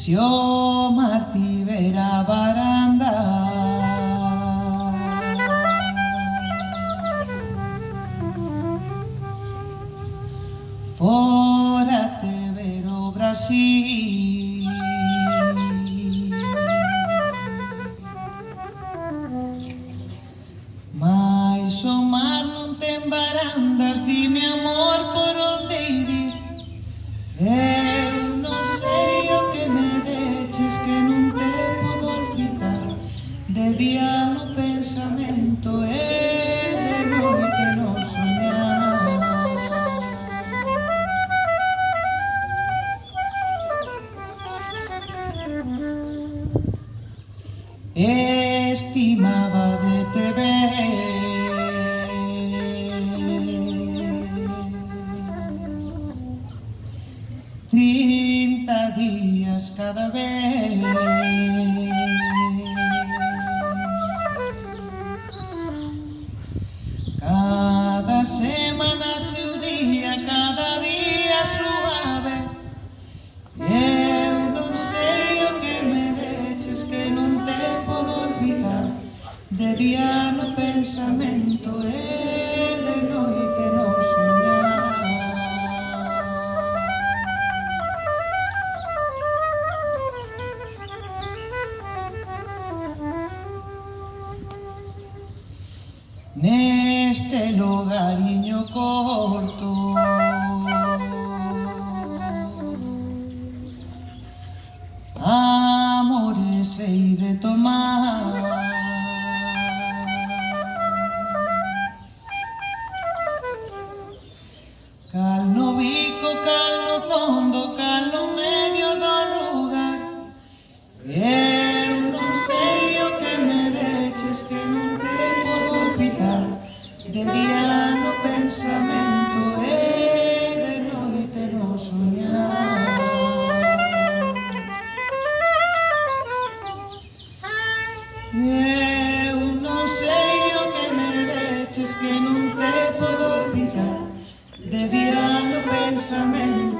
Se o mar tivera baranda, fora te ver o Brasil. Mais o mar non ten barandas, dime amor por onde ir. Eu non sei o que me deches, que non te podo olvidar. De día no pensamento e de noite no soñar. Estimaba de te ver, 30 días cada vez. Cada semana seu día, cada día súa vez. Eu non sei o que me deches, que non te podo olvidar. De día no pensamento e de noite no soñar. Neste logariño corto, amores hei de tomar. Cal no bico, cal no fondo, cal no medio do lugar. Eu non sei o que me deches, que non te podo olvidar. De día no pensamento e de noite no soñar. Eu non sei o que me deches, que non te podo olvidar. De día no pensamento